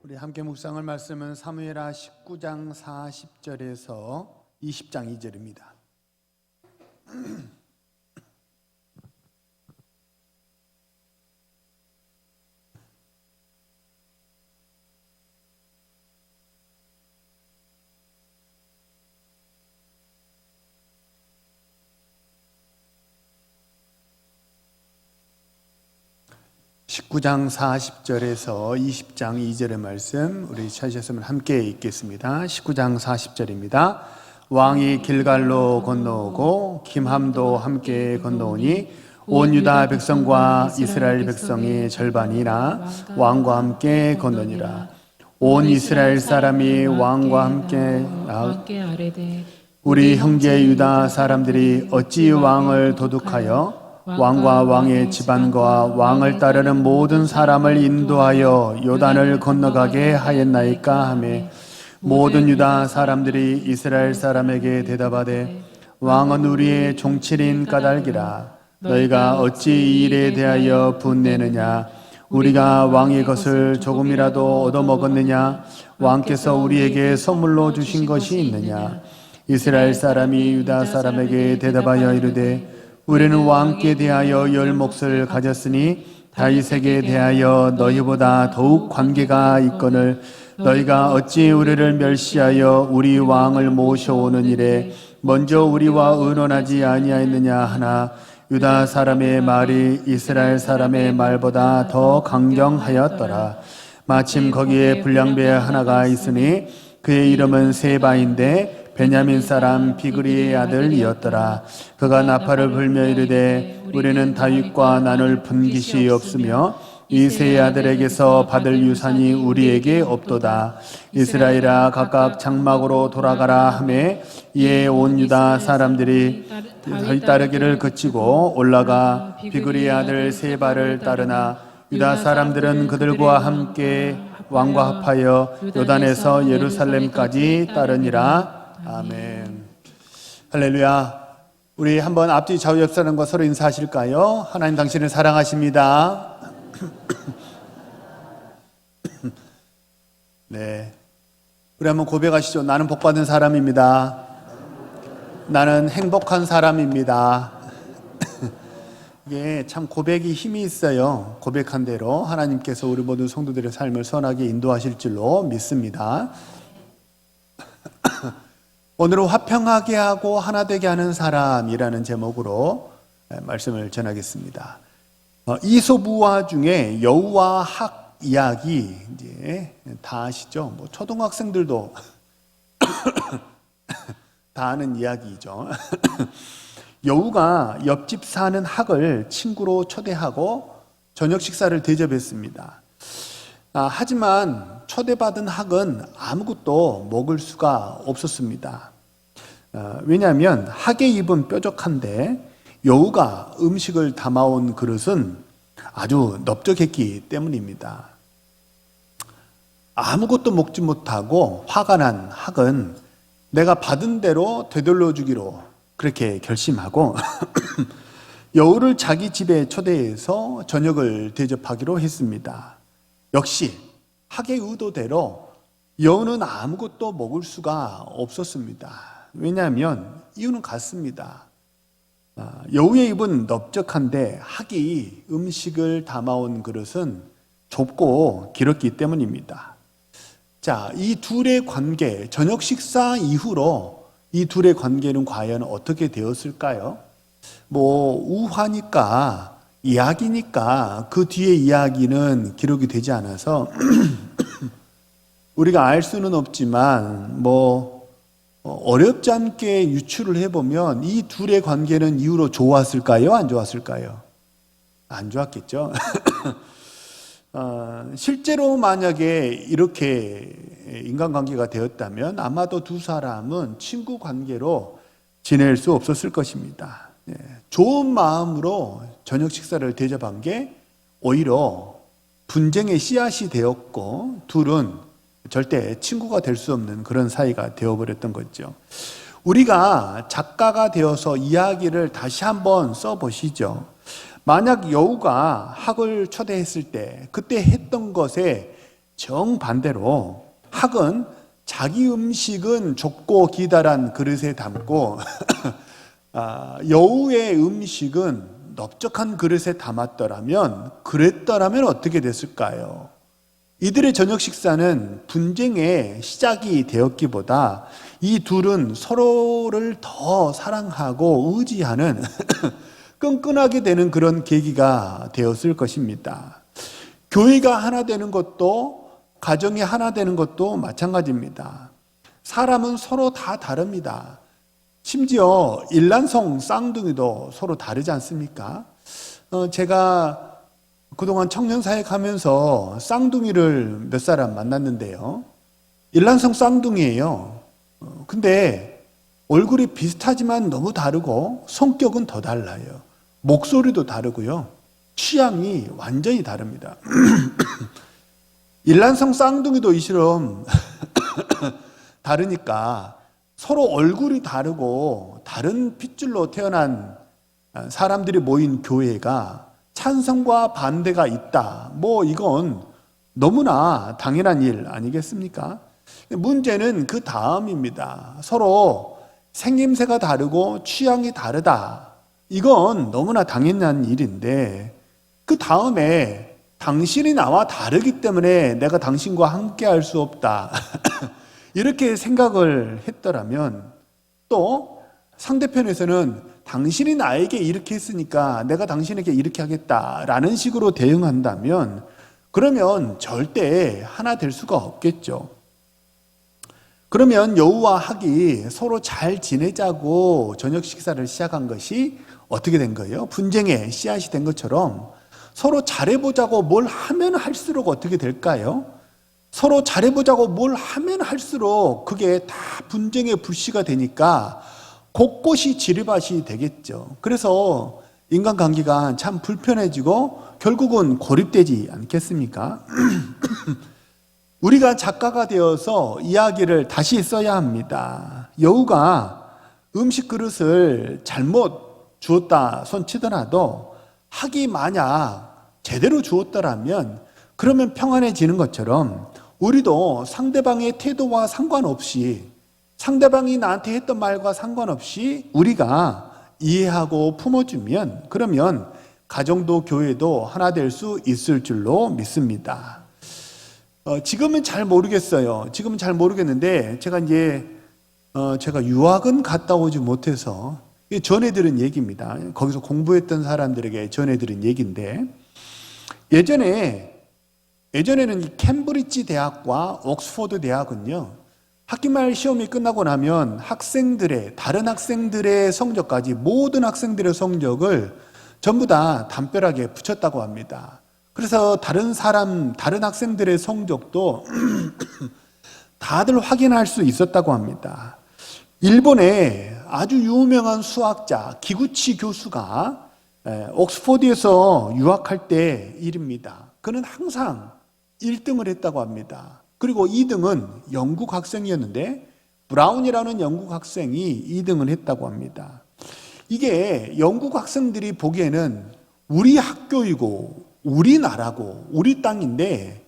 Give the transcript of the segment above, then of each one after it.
우리 함께 묵상할 말씀은 사무엘하 19장 40절에서 20장 2절입니다. (19장 40절에서 20장 2절의 말씀) 우리 찾으셨으면 함께 읽겠습니다. 19장 40절입니다. 왕이 길갈로 건너오고 김함도 함께 건너오니 온 유다 백성과 이스라엘 백성의 절반이나 왕과 함께 건너니라. 온 이스라엘 사람이 왕과 함께 아뢰되 우리 형제 유다 사람들이 어찌 왕을 도둑하여 왕과 왕의 집안과 왕을 따르는 모든 사람을 인도하여 요단을 건너가게 하였나이까 하매 모든 유다 사람들이 이스라엘 사람에게 대답하되 왕은 우리의 종칠인 까닭이라. 너희가 어찌 이 일에 대하여 분내느냐? 우리가 왕의 것을 조금이라도 얻어먹었느냐? 왕께서 우리에게 선물로 주신 것이 있느냐? 이스라엘 사람이 유다 사람에게 대답하여 이르되 우리는 왕께 대하여 열 몫을 가졌으니 다윗에게 대하여 너희보다 더욱 관계가 있거늘 너희가 어찌 우리를 멸시하여 우리 왕을 모셔오는 일에 먼저 우리와 의논하지 아니하였느냐 하나 유다 사람의 말이 이스라엘 사람의 말보다 더 강경하였더라. 마침 거기에 불량배 하나가 있으니 그의 이름은 세바인데 베냐민 사람 비그리의 아들이었더라. 그가 나팔을 불며 이르되 우리는 다윗과 나눌 분깃이 없으며 이 세 아들에게서 받을 유산이 우리에게 없도다. 이스라엘아 각각 장막으로 돌아가라 하매 이에 온 유다 사람들이 다윗 따르기를 그치고 올라가 비그리의 아들 세바를 따르나 유다 사람들은 그들과 함께 왕과 합하여 요단에서 예루살렘까지 따르니라. 아멘. 할렐루야. 우리 한번 앞뒤 좌우 옆 사람과 서로 인사하실까요? 하나님 당신을 사랑하십니다. 네. 우리 한번 고백하시죠. 나는 복받은 사람입니다. 나는 행복한 사람입니다. 이게 참 고백이 힘이 있어요. 고백한 대로 하나님께서 우리 모든 성도들의 삶을 선하게 인도하실 줄로 믿습니다. 오늘은 화평하게 하고 하나 되게 하는 사람이라는 제목으로 말씀을 전하겠습니다. 이솝우화 중에 여우와 학 이야기 이제 다 아시죠? 뭐 초등학생들도 다 아는 이야기죠. 여우가 옆집 사는 학을 친구로 초대하고 저녁 식사를 대접했습니다. 하지만 초대받은 학은 아무것도 먹을 수가 없었습니다. 왜냐하면 학의 입은 뾰족한데 여우가 음식을 담아온 그릇은 아주 넓적했기 때문입니다. 아무것도 먹지 못하고 화가 난 학은 내가 받은 대로 되돌려 주기로 그렇게 결심하고 여우를 자기 집에 초대해서 저녁을 대접하기로 했습니다. 역시 학의 의도대로 여우는 아무것도 먹을 수가 없었습니다. 왜냐하면 이유는 같습니다. 여우의 입은 넓적한데 학이 음식을 담아온 그릇은 좁고 길었기 때문입니다. 자, 이 둘의 관계, 저녁 식사 이후로 이 둘의 관계는 과연 어떻게 되었을까요? 우화니까 이야기니까 그 뒤에 이야기는 기록이 되지 않아서 우리가 알 수는 없지만 어렵지 않게 유추를 해보면 이 둘의 관계는 이후로 좋았을까요? 안 좋았을까요? 안 좋았겠죠. 실제로 만약에 이렇게 인간관계가 되었다면 아마도 두 사람은 친구 관계로 지낼 수 없었을 것입니다. 좋은 마음으로 저녁 식사를 대접한 게 오히려 분쟁의 씨앗이 되었고 둘은 절대 친구가 될 수 없는 그런 사이가 되어버렸던 거죠. 우리가 작가가 되어서 이야기를 다시 한번 써보시죠. 만약 여우가 학을 초대했을 때 그때 했던 것에 정반대로 학은 자기 음식은 좁고 기다란 그릇에 담고 여우의 음식은 넓적한 그릇에 담았더라면 그랬더라면 어떻게 됐을까요? 이들의 저녁 식사는 분쟁의 시작이 되었기보다 이 둘은 서로를 더 사랑하고 의지하는 끈끈하게 되는 그런 계기가 되었을 것입니다. 교회가 하나 되는 것도 가정이 하나 되는 것도 마찬가지입니다. 사람은 서로 다 다릅니다. 심지어 일란성 쌍둥이도 서로 다르지 않습니까? 제가 그동안 청년사역 하면서 쌍둥이를 몇 사람 만났는데요. 일란성 쌍둥이에요. 근데 얼굴이 비슷하지만 너무 다르고 성격은 더 달라요. 목소리도 다르고요. 취향이 완전히 다릅니다. 일란성 쌍둥이도 이처럼 다르니까 서로 얼굴이 다르고 다른 핏줄로 태어난 사람들이 모인 교회가 찬성과 반대가 있다. 이건 너무나 당연한 일 아니겠습니까? 문제는 그 다음입니다. 서로 생김새가 다르고 취향이 다르다. 이건 너무나 당연한 일인데 그 다음에 당신이 나와 다르기 때문에 내가 당신과 함께 할 수 없다. 이렇게 생각을 했더라면 또 상대편에서는 당신이 나에게 이렇게 했으니까 내가 당신에게 이렇게 하겠다라는 식으로 대응한다면 그러면 절대 하나 될 수가 없겠죠. 그러면 여우와 학이 서로 잘 지내자고 저녁 식사를 시작한 것이 어떻게 된 거예요? 분쟁의 씨앗이 된 것처럼 서로 잘해보자고 뭘 하면 할수록 어떻게 될까요? 서로 잘해보자고 뭘 하면 할수록 그게 다 분쟁의 불씨가 되니까 곳곳이 지뢰밭이 되겠죠. 그래서 인간관계가 참 불편해지고 결국은 고립되지 않겠습니까? 우리가 작가가 되어서 이야기를 다시 써야 합니다. 여우가 음식 그릇을 잘못 주었다 손치더라도 학이 만약 제대로 주었더라면 그러면 평안해지는 것처럼 우리도 상대방의 태도와 상관없이 상대방이 나한테 했던 말과 상관없이 우리가 이해하고 품어주면 그러면 가정도 교회도 하나 될 수 있을 줄로 믿습니다. 지금은 잘 모르겠어요. 지금은 잘 모르겠는데 제가 유학은 갔다 오지 못해서 전해들은 얘기입니다. 거기서 공부했던 사람들에게 전해들은 얘기인데 예전에는 캠브리지 대학과 옥스퍼드 대학은요 학기말 시험이 끝나고 나면 다른 학생들의 성적까지 모든 학생들의 성적을 전부 다 담벼락에 붙였다고 합니다. 그래서 다른 학생들의 성적도 다들 확인할 수 있었다고 합니다. 일본의 아주 유명한 수학자 기구치 교수가 옥스퍼드에서 유학할 때 일입니다. 그는 항상 1등을 했다고 합니다. 그리고 2등은 영국 학생이었는데 브라운이라는 영국 학생이 2등을 했다고 합니다. 이게 영국 학생들이 보기에는 우리 학교이고 우리나라고 우리 땅인데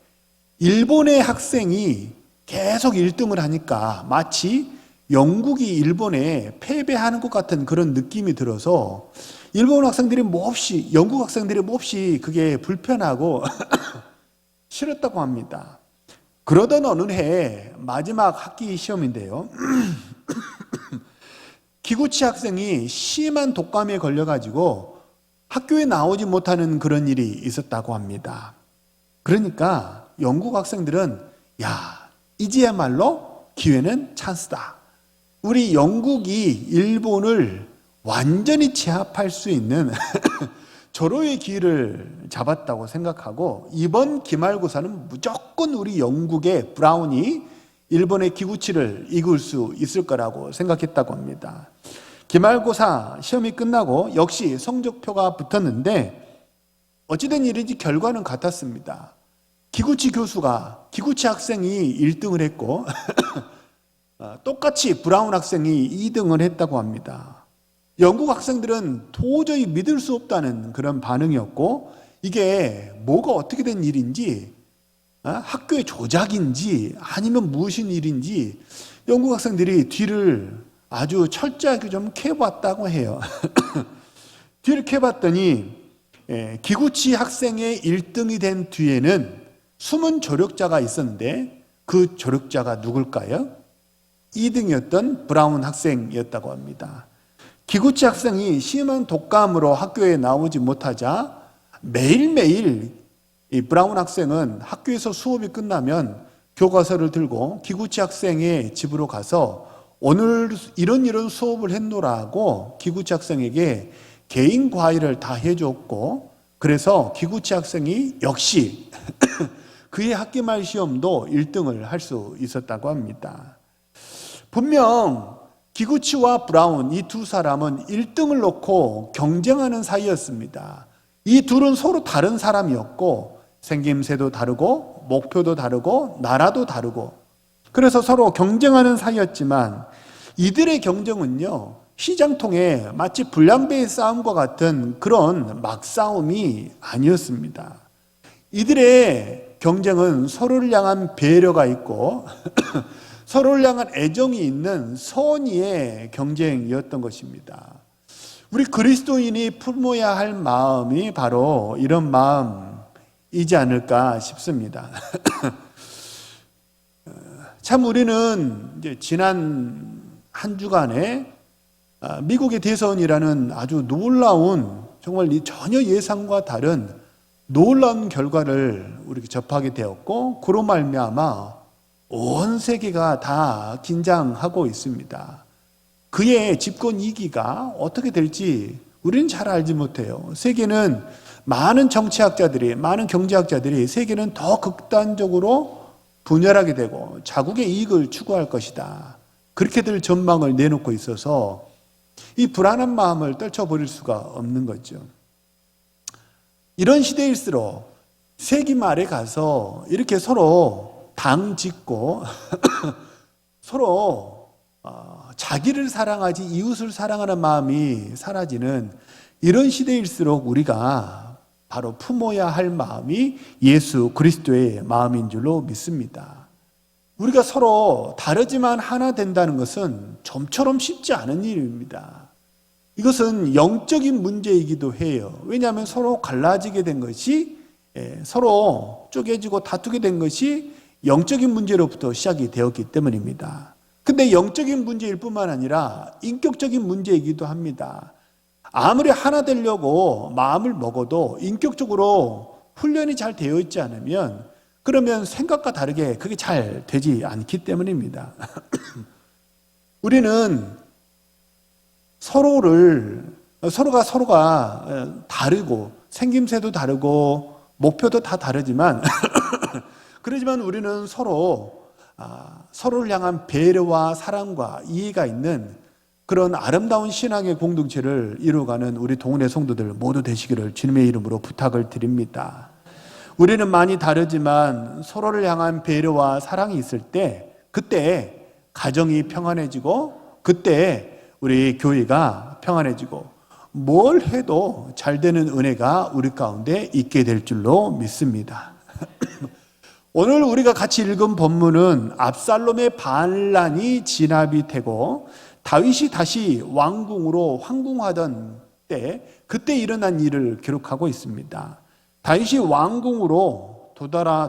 일본의 학생이 계속 1등을 하니까 마치 영국이 일본에 패배하는 것 같은 그런 느낌이 들어서 영국 학생들이 몹시 그게 불편하고 싫었다고 합니다. 그러던 어느 해 마지막 학기 시험인데요. 기구치 학생이 심한 독감에 걸려가지고 학교에 나오지 못하는 그런 일이 있었다고 합니다. 그러니까 영국 학생들은 이제야말로 기회는 찬스다. 우리 영국이 일본을 완전히 제압할 수 있는 절호의 기회를 잡았다고 생각하고 이번 기말고사는 무조건 우리 영국의 브라운이 일본의 기구치를 이길 수 있을 거라고 생각했다고 합니다. 기말고사 시험이 끝나고 역시 성적표가 붙었는데 어찌된 일인지 결과는 같았습니다. 기구치 학생이 1등을 했고 똑같이 브라운 학생이 2등을 했다고 합니다. 영국 학생들은 도저히 믿을 수 없다는 그런 반응이었고 이게 뭐가 어떻게 된 일인지 학교의 조작인지 아니면 무슨 일인지 영국 학생들이 뒤를 아주 철저하게 좀 캐봤다고 해요. 뒤를 캐봤더니 기구치 학생의 1등이 된 뒤에는 숨은 조력자가 있었는데 그 조력자가 누굴까요? 2등이었던 브라운 학생이었다고 합니다. 기구치 학생이 심한 독감으로 학교에 나오지 못하자 매일매일 이 브라운 학생은 학교에서 수업이 끝나면 교과서를 들고 기구치 학생의 집으로 가서 오늘 이런 수업을 했노라고 기구치 학생에게 개인 과외를 다 해줬고, 그래서 기구치 학생이 역시 그의 학기말 시험도 1등을 할 수 있었다고 합니다. 분명 기구치와 브라운 이 두 사람은 1등을 놓고 경쟁하는 사이였습니다. 이 둘은 서로 다른 사람이었고 생김새도 다르고 목표도 다르고 나라도 다르고, 그래서 서로 경쟁하는 사이였지만 이들의 경쟁은요, 시장통에 마치 불량배의 싸움과 같은 그런 막싸움이 아니었습니다. 이들의 경쟁은 서로를 향한 배려가 있고 서로를 향한 애정이 있는 선의의 경쟁이었던 것입니다. 우리 그리스도인이 품어야 할 마음이 바로 이런 마음이지 않을까 싶습니다. 참 우리는 이제 지난 한 주간에 미국의 대선이라는 아주 놀라운, 정말 전혀 예상과 다른 놀라운 결과를 우리가 접하게 되었고, 그로 말미암아 온 세계가 다 긴장하고 있습니다. 그의 집권 2기가 어떻게 될지 우리는 잘 알지 못해요. 세계는 많은 정치학자들이, 많은 경제학자들이 세계는 더 극단적으로 분열하게 되고 자국의 이익을 추구할 것이다, 그렇게들 전망을 내놓고 있어서 이 불안한 마음을 떨쳐버릴 수가 없는 거죠. 이런 시대일수록 세기 말에 가서 이렇게 서로 당 짓고 서로 자기를 사랑하지 이웃을 사랑하는 마음이 사라지는 이런 시대일수록 우리가 바로 품어야 할 마음이 예수 그리스도의 마음인 줄로 믿습니다. 우리가 서로 다르지만 하나 된다는 것은 좀처럼 쉽지 않은 일입니다. 이것은 영적인 문제이기도 해요. 왜냐하면 서로 갈라지게 된 것이, 서로 쪼개지고 다투게 된 것이 영적인 문제로부터 시작이 되었기 때문입니다. 근데 영적인 문제일 뿐만 아니라 인격적인 문제이기도 합니다. 아무리 하나 되려고 마음을 먹어도 인격적으로 훈련이 잘 되어 있지 않으면, 그러면 생각과 다르게 그게 잘 되지 않기 때문입니다. 우리는 서로가 다르고 생김새도 다르고 목표도 다 다르지만 그러지만 우리는 서로를 향한 배려와 사랑과 이해가 있는 그런 아름다운 신앙의 공동체를 이루어가는 우리 동네 성도들 모두 되시기를 주님의 이름으로 부탁을 드립니다. 우리는 많이 다르지만 서로를 향한 배려와 사랑이 있을 때, 그때 가정이 평안해지고, 그때 우리 교회가 평안해지고, 뭘 해도 잘 되는 은혜가 우리 가운데 있게 될 줄로 믿습니다. 오늘 우리가 같이 읽은 본문은 압살롬의 반란이 진압이 되고 다윗이 다시 왕궁으로 황궁하던 때, 그때 일어난 일을 기록하고 있습니다. 다윗이 왕궁으로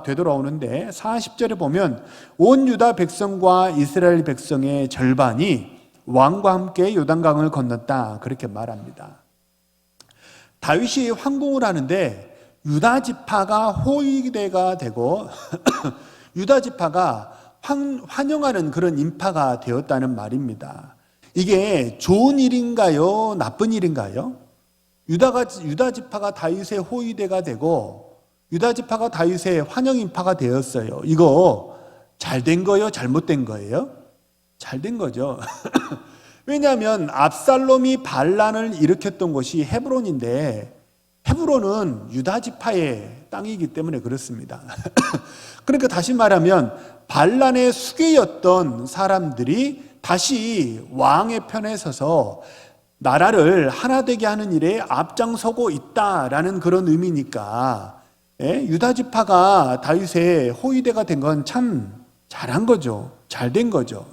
되돌아오는데 40절에 보면 온 유다 백성과 이스라엘 백성의 절반이 왕과 함께 요단강을 건넜다, 그렇게 말합니다. 다윗이 황궁을 하는데 유다 지파가 호위대가 되고 유다 지파가 환영하는 그런 인파가 되었다는 말입니다. 이게 좋은 일인가요? 나쁜 일인가요? 유다 지파가 다윗의 호위대가 되고 유다 지파가 다윗의 환영 인파가 되었어요. 이거 잘된 거예요? 잘못된 거예요? 잘된 거죠. 왜냐하면 압살롬이 반란을 일으켰던 곳이 헤브론인데, 헤브론은 유다 지파의 땅이기 때문에 그렇습니다. 그러니까 다시 말하면 반란의 수괴였던 사람들이 다시 왕의 편에 서서 나라를 하나 되게 하는 일에 앞장서고 있다라는 그런 의미니까, 유다 지파가 다윗의 호위대가 된 건 참 잘한 거죠. 잘 된 거죠.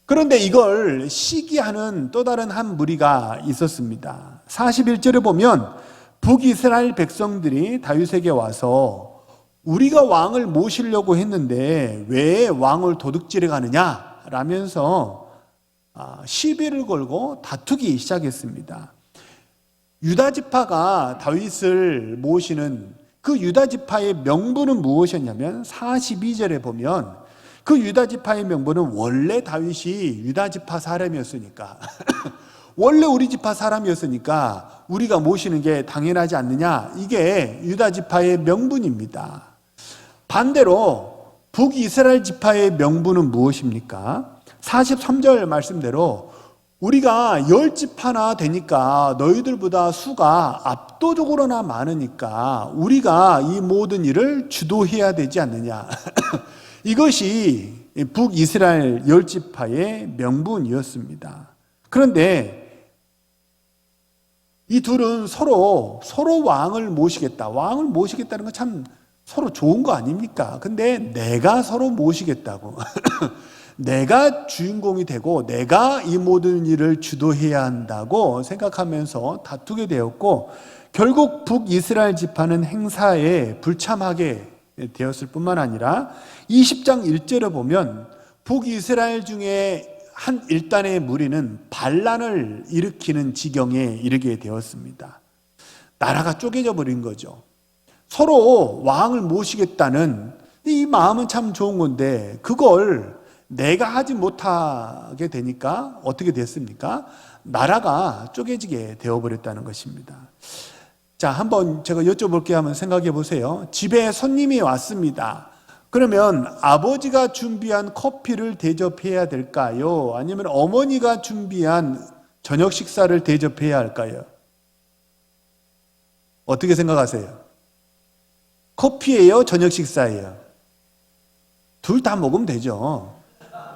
그런데 이걸 시기하는 또 다른 한 무리가 있었습니다. 41절에 보면 북이스라엘 백성들이 다윗에게 와서 우리가 왕을 모시려고 했는데 왜 왕을 도둑질해 가느냐 라면서 시비를 걸고 다투기 시작했습니다. 유다 지파가 다윗을 모시는 그 유다 지파의 명분은 무엇이었냐면 42절에 보면 그 유다 지파의 명분은 원래 다윗이 유다 지파 사람이었으니까 원래 우리 지파 사람이었으니까 우리가 모시는 게 당연하지 않느냐, 이게 유다 지파의 명분입니다. 반대로 북이스라엘 지파의 명분은 무엇입니까? 43절 말씀대로 우리가 10지파나 되니까 너희들보다 수가 압도적으로나 많으니까 우리가 이 모든 일을 주도해야 되지 않느냐. 이것이 북이스라엘 10지파의 명분이었습니다. 그런데 이 둘은 서로 왕을 모시겠다. 왕을 모시겠다는 건 참 서로 좋은 거 아닙니까? 근데 내가 서로 모시겠다고. 내가 주인공이 되고 내가 이 모든 일을 주도해야 한다고 생각하면서 다투게 되었고, 결국 북이스라엘 지파는 행사에 불참하게 되었을 뿐만 아니라 20장 1절에 보면 북이스라엘 중에 한 일단의 무리는 반란을 일으키는 지경에 이르게 되었습니다. 나라가 쪼개져 버린 거죠. 서로 왕을 모시겠다는 이 마음은 참 좋은 건데 그걸 내가 하지 못하게 되니까 어떻게 됐습니까? 나라가 쪼개지게 되어버렸다는 것입니다. 자, 한번 제가 여쭤볼게요. 한번 생각해 보세요. 집에 손님이 왔습니다. 그러면 아버지가 준비한 커피를 대접해야 될까요? 아니면 어머니가 준비한 저녁 식사를 대접해야 할까요? 어떻게 생각하세요? 커피예요? 저녁 식사예요? 둘 다 먹으면 되죠.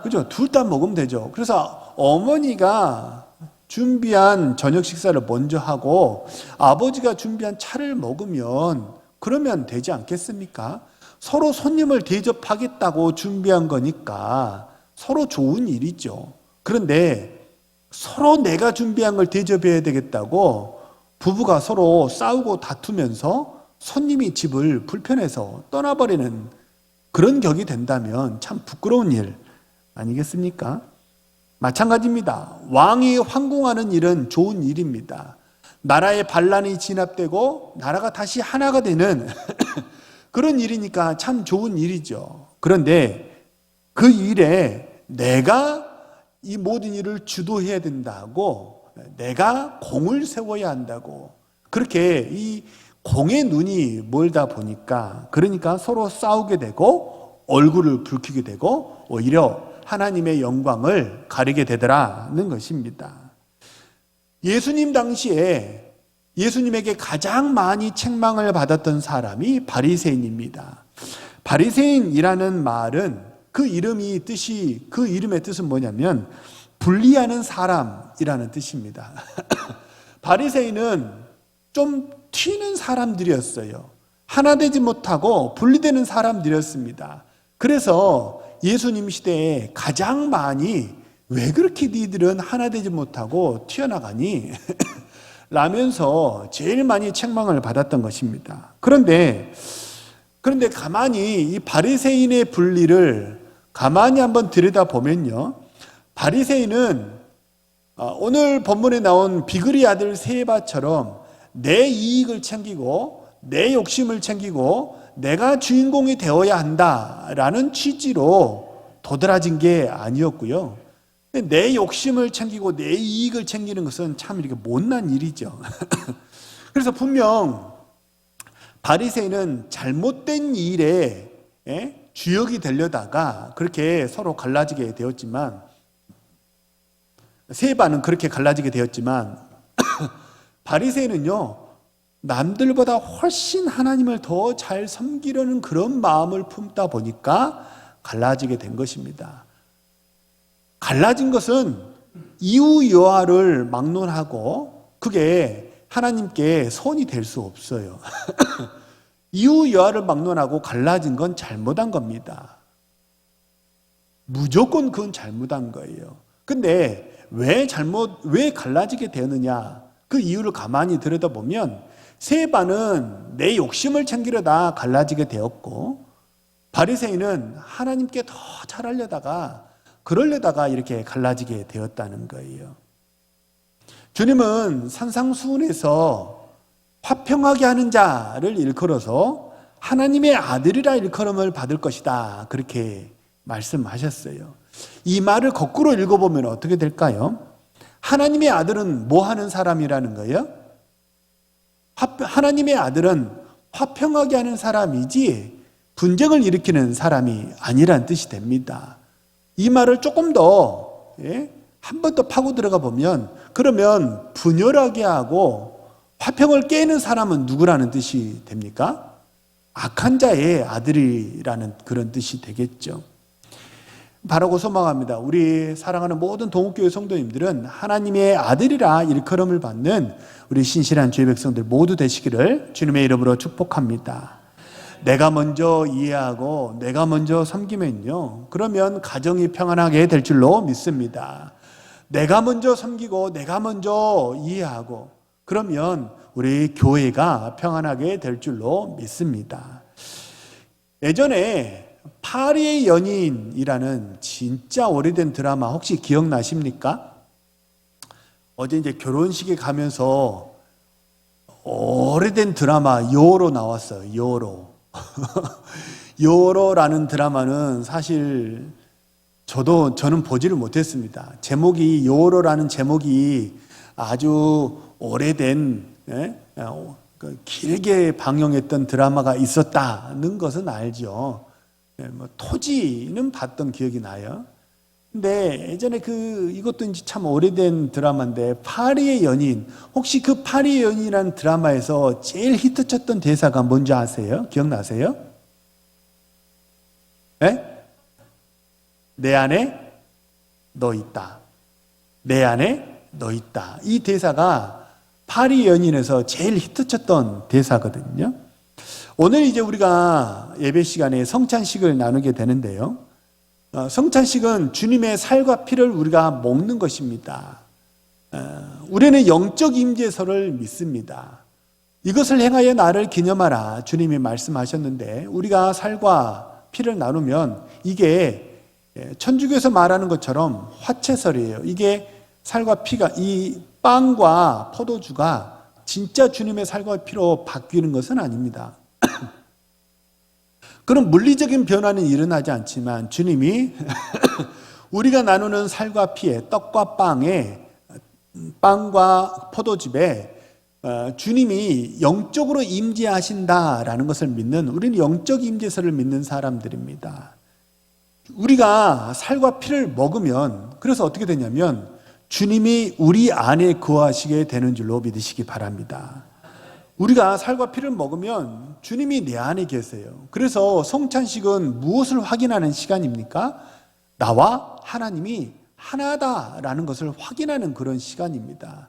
그죠? 둘 다 먹으면 되죠. 그래서 어머니가 준비한 저녁 식사를 먼저 하고 아버지가 준비한 차를 먹으면 그러면 되지 않겠습니까? 서로 손님을 대접하겠다고 준비한 거니까 서로 좋은 일이죠. 그런데 서로 내가 준비한 걸 대접해야 되겠다고 부부가 서로 싸우고 다투면서 손님이 집을 불편해서 떠나버리는 그런 격이 된다면 참 부끄러운 일 아니겠습니까? 마찬가지입니다. 왕이 황궁하는 일은 좋은 일입니다. 나라의 반란이 진압되고 나라가 다시 하나가 되는 그런 일이니까 참 좋은 일이죠. 그런데 그 일에 내가 이 모든 일을 주도해야 된다고, 내가 공을 세워야 한다고, 그렇게 이 공의 눈이 멀다 보니까 그러니까 서로 싸우게 되고 얼굴을 붉히게 되고 오히려 하나님의 영광을 가리게 되더라는 것입니다. 예수님 당시에 예수님에게 가장 많이 책망을 받았던 사람이 바리새인입니다. 바리새인이라는 말은 그 이름의 뜻은 뭐냐면 분리하는 사람이라는 뜻입니다. 바리새인은 좀 튀는 사람들이었어요. 하나 되지 못하고 분리되는 사람들이었습니다. 그래서 예수님 시대에 가장 많이 왜 그렇게 니들은 하나 되지 못하고 튀어나가니? 라면서 제일 많이 책망을 받았던 것입니다. 그런데 가만히 이 바리새인의 분리를 가만히 한번 들여다보면요, 바리새인은 오늘 본문에 나온 비그리 아들 세바처럼 내 이익을 챙기고 내 욕심을 챙기고 내가 주인공이 되어야 한다라는 취지로 도드라진 게 아니었고요. 내 욕심을 챙기고 내 이익을 챙기는 것은 참 이렇게 못난 일이죠. 그래서 분명 바리새인은 잘못된 일에 주역이 되려다가 그렇게 서로 갈라지게 되었지만, 세바는 그렇게 갈라지게 되었지만 바리새인은요, 남들보다 훨씬 하나님을 더 잘 섬기려는 그런 마음을 품다 보니까 갈라지게 된 것입니다. 갈라진 것은 이후 여하를 막론하고 그게 하나님께 선이 될 수 없어요. 이후 여하를 막론하고 갈라진 건 잘못한 겁니다. 무조건 그건 잘못한 거예요. 근데 왜 갈라지게 되느냐? 그 이유를 가만히 들여다보면 세바는 내 욕심을 챙기려다 갈라지게 되었고, 바리새인은 하나님께 더 잘하려다가 그러려다가 이렇게 갈라지게 되었다는 거예요. 주님은 산상수훈에서 화평하게 하는 자를 일컬어서 하나님의 아들이라 일컬음을 받을 것이다, 그렇게 말씀하셨어요. 이 말을 거꾸로 읽어보면 어떻게 될까요? 하나님의 아들은 뭐 하는 사람이라는 거예요? 하나님의 아들은 화평하게 하는 사람이지 분쟁을 일으키는 사람이 아니란 뜻이 됩니다. 이 말을 조금 더 한 번 더 파고 들어가 보면, 그러면 분열하게 하고 화평을 깨는 사람은 누구라는 뜻이 됩니까? 악한 자의 아들이라는 그런 뜻이 되겠죠. 바라고 소망합니다. 우리 사랑하는 모든 동국교회 성도님들은 하나님의 아들이라 일컬음을 받는 우리 신실한 주의 백성들 모두 되시기를 주님의 이름으로 축복합니다. 내가 먼저 이해하고 내가 먼저 섬기면요, 그러면 가정이 평안하게 될 줄로 믿습니다. 내가 먼저 섬기고 내가 먼저 이해하고 그러면 우리 교회가 평안하게 될 줄로 믿습니다. 예전에 파리의 연인이라는 진짜 오래된 드라마 혹시 기억나십니까? 어제 이제 결혼식에 가면서 오래된 드라마 요로 나왔어요. 요로. 요로라는 드라마는 사실 저는 보지를 못했습니다. 제목이 요로라는 제목이 아주 오래된 길게 방영했던 드라마가 있었다는 것은 알죠. 토지는 봤던 기억이 나요. 근데 예전에 이것도 이제 참 오래된 드라마인데, 파리의 연인, 혹시 그 파리의 연인이라는 드라마에서 제일 히트쳤던 대사가 뭔지 아세요? 기억나세요? 내 안에 너 있다. 내 안에 너 있다. 이 대사가 파리 연인에서 제일 히트쳤던 대사거든요. 오늘 이제 우리가 예배 시간에 성찬식을 나누게 되는데요. 성찬식은 주님의 살과 피를 우리가 먹는 것입니다. 우리는 영적 임재서를 믿습니다. 이것을 행하여 나를 기념하라, 주님이 말씀하셨는데, 우리가 살과 피를 나누면 이게 천주교에서 말하는 것처럼 화채설이에요. 이게 살과 피가, 이 빵과 포도주가 진짜 주님의 살과 피로 바뀌는 것은 아닙니다. 그런 물리적인 변화는 일어나지 않지만 주님이 우리가 나누는 살과 피에, 떡과 빵에, 빵과 포도즙에 주님이 영적으로 임재하신다라는 것을 믿는, 우리는 영적 임재서를 믿는 사람들입니다. 우리가 살과 피를 먹으면, 그래서 어떻게 되냐면 주님이 우리 안에 거하시게 되는 줄로 믿으시기 바랍니다. 우리가 살과 피를 먹으면 주님이 내 안에 계세요. 그래서 성찬식은 무엇을 확인하는 시간입니까? 나와 하나님이 하나다라는 것을 확인하는 그런 시간입니다.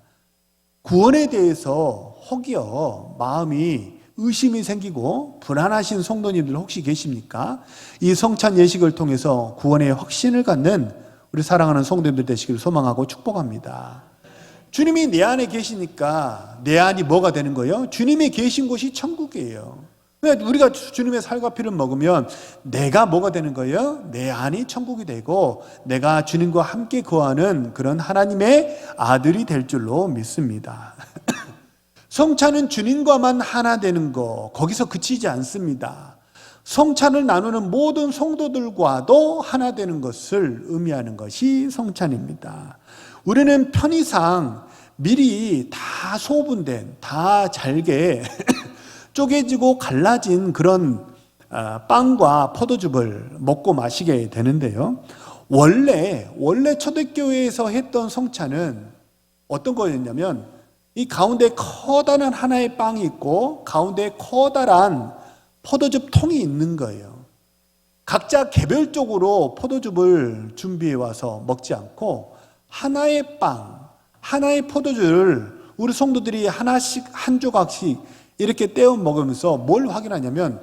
구원에 대해서 혹여 마음이 의심이 생기고 불안하신 성도님들 혹시 계십니까? 이 성찬 예식을 통해서 구원의 확신을 갖는 우리 사랑하는 성도님들 되시기를 소망하고 축복합니다. 주님이 내 안에 계시니까 내 안이 뭐가 되는 거예요? 주님이 계신 곳이 천국이에요. 우리가 주님의 살과 피를 먹으면 내가 뭐가 되는 거예요? 내 안이 천국이 되고 내가 주님과 함께 거하는 그런 하나님의 아들이 될 줄로 믿습니다. 성찬은 주님과만 하나 되는 거, 거기서 그치지 않습니다. 성찬을 나누는 모든 성도들과도 하나 되는 것을 의미하는 것이 성찬입니다. 우리는 편의상 미리 다 소분된, 다 잘게 쪼개지고 갈라진 그런 빵과 포도즙을 먹고 마시게 되는데요. 원래 초대교회에서 했던 성찬은 어떤 거였냐면, 이 가운데 커다란 하나의 빵이 있고 가운데 커다란 포도즙 통이 있는 거예요. 각자 개별적으로 포도즙을 준비해 와서 먹지 않고 하나의 빵, 하나의 포도주를 우리 성도들이 하나씩, 한 조각씩 이렇게 떼어 먹으면서 뭘 확인하냐면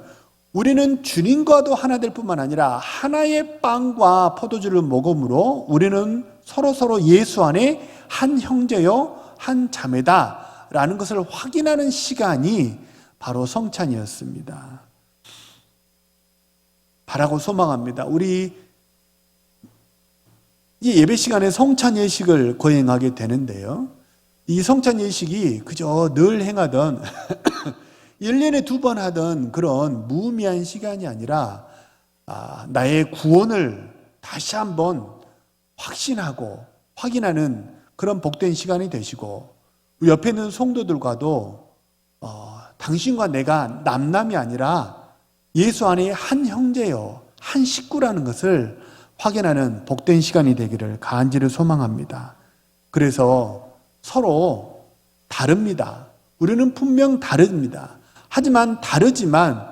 우리는 주님과도 하나 될 뿐만 아니라 하나의 빵과 포도주를 먹음으로 우리는 서로 예수 안에 한 형제요 한 자매다 라는 것을 확인하는 시간이 바로 성찬이었습니다. 바라고 소망합니다. 우리 이 예배 시간에 성찬 예식을 거행하게 되는데요, 이 성찬 예식이 그저 늘 행하던 1년에 2번 하던 그런 무의미한 시간이 아니라 나의 구원을 다시 한번 확신하고 확인하는 그런 복된 시간이 되시고, 옆에 있는 성도들과도 당신과 내가 남남이 아니라 예수 안에 한 형제요 한 식구라는 것을 확인하는 복된 시간이 되기를 간절히 소망합니다. 그래서 서로 다릅니다. 우리는 분명 다릅니다. 하지만 다르지만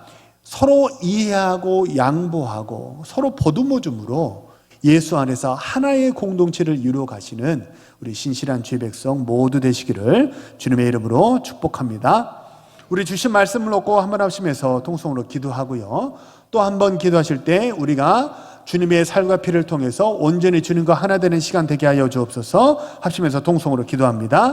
서로 이해하고 양보하고 서로 보듬어 줌으로 예수 안에서 하나의 공동체를 이루어 가시는 우리 신실한 주의 백성 모두 되시기를 주님의 이름으로 축복합니다. 우리 주신 말씀을 놓고 한번 합심해서 통성으로 기도하고요, 또 한 번 기도하실 때 우리가 주님의 살과 피를 통해서 온전히 주님과 하나 되는 시간 되게 하여 주옵소서. 합심해서 통성으로 기도합니다.